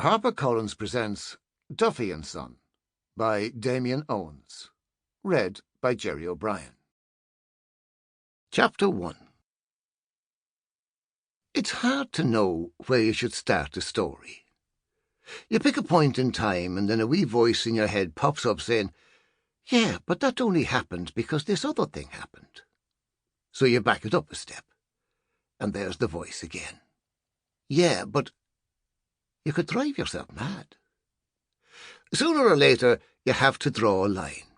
HarperCollins presents Duffy and Son by Damien Owens. Read by Gerry O'Brien. Chapter 1. It's hard to know where you should start a story. You pick a point in time and then a wee voice in your head pops up saying, "Yeah, but that only happened because this other thing happened." So you back it up a step. And there's the voice again. "Yeah, but..." You could drive yourself mad. Sooner or later, you have to draw a line.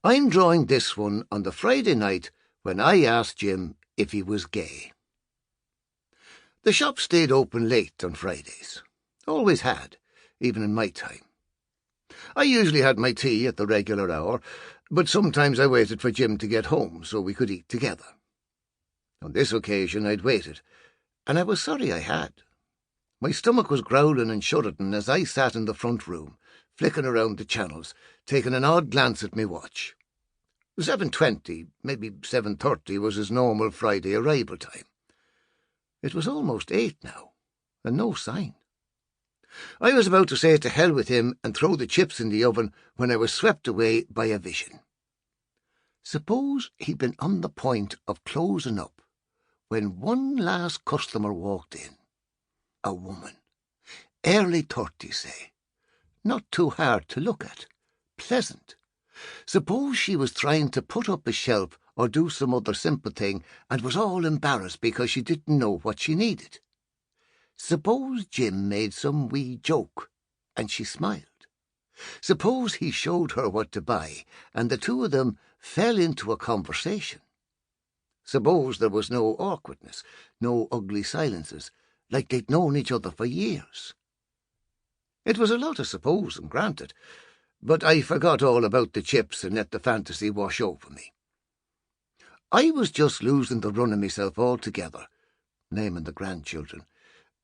I'm drawing this one on the Friday night when I asked Jim if he was gay. The shop stayed open late on Fridays. Always had, even in my time. I usually had my tea at the regular hour, but sometimes I waited for Jim to get home so we could eat together. On this occasion I'd waited, and I was sorry I had. My stomach was growling and shuddering as I sat in the front room, flicking around the channels, taking an odd glance at me watch. 7:20, maybe 7:30 was his normal Friday arrival time. It was almost 8 now, and no sign. I was about to say to hell with him and throw the chips in the oven when I was swept away by a vision. Suppose he'd been on the point of closing up when one last customer walked in. A woman. Early 30s, say. Not too hard to look at. Pleasant. Suppose she was trying to put up a shelf or do some other simple thing and was all embarrassed because she didn't know what she needed. Suppose Jim made some wee joke and she smiled. Suppose he showed her what to buy and the two of them fell into a conversation. Suppose there was no awkwardness, no ugly silences, like they'd known each other for years. It was a lot of supposing, granted, but I forgot all about the chips and let the fantasy wash over me. I was just losing the run of myself altogether, naming the grandchildren,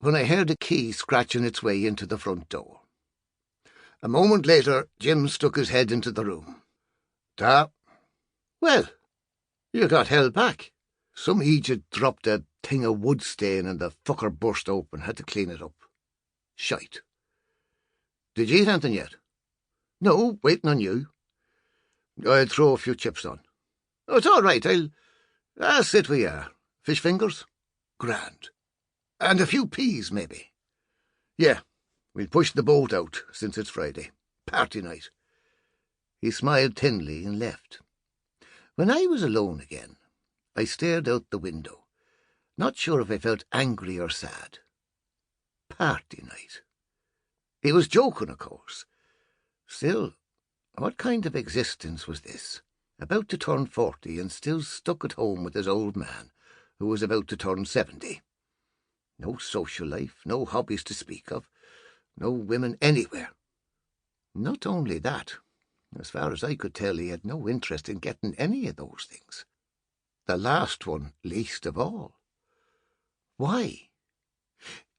when I heard a key scratching its way into the front door. A moment later, Jim stuck his head into the room. "Ta. Well, you got held back. Some idiot dropped a thing of wood stain and the fucker burst open. Had to clean it up. Shite. Did you eat anything yet?" "No, waiting on you." "I'll throw a few chips on." "Oh, it's all right. I'll sit where you are. Fish fingers?" "Grand. And a few peas, maybe?" "Yeah, we'll push the boat out since it's Friday. Party night." He smiled thinly and left. When I was alone again, I stared out the window, not sure if I felt angry or sad. Party night. He was joking, of course. Still, what kind of existence was this? About to turn 40 and still stuck at home with his old man, who was about to turn 70. No social life, no hobbies to speak of, no women anywhere. Not only that, as far as I could tell, he had no interest in getting any of those things. The last one least of all. Why?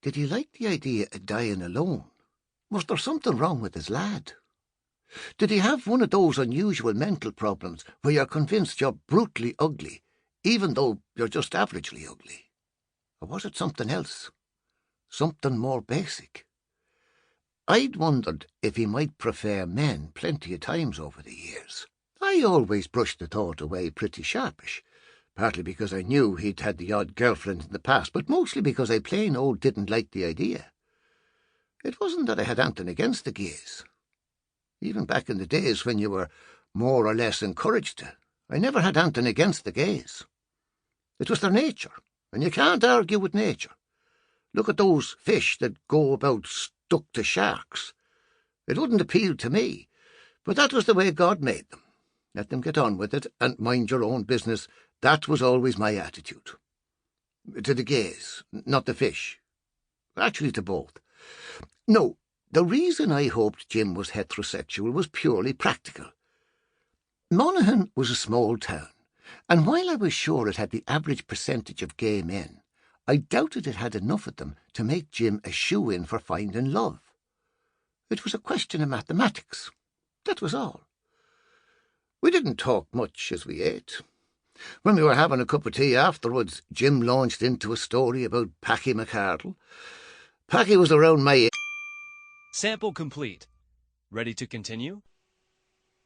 Did he like the idea of dying alone? Was there something wrong with his lad? Did he have one of those unusual mental problems where you're convinced you're brutally ugly, even though you're just averagely ugly? Or was it something else? Something more basic? I'd wondered if he might prefer men plenty of times over the years. I always brushed the thought away pretty sharpish, partly because I knew he'd had the odd girlfriend in the past, but mostly because I plain old didn't like the idea. It wasn't that I had anything against the gays. Even back in the days when you were more or less encouraged to, I never had anything against the gays. It was their nature, and you can't argue with nature. Look at those fish that go about stuck to sharks. It wouldn't appeal to me, but that was the way God made them. Let them get on with it, and mind your own business. That was always my attitude. To the gays, not the fish. Actually, to both. No, the reason I hoped Jim was heterosexual was purely practical. Monaghan was a small town, and while I was sure it had the average percentage of gay men, I doubted it had enough of them to make Jim a shoo-in for finding love. It was a question of mathematics. That was all. We didn't talk much as we ate. When we were having a cup of tea afterwards, Jim launched into a story about Packy McArdle. Packy was around my age. Sample complete. Ready to continue?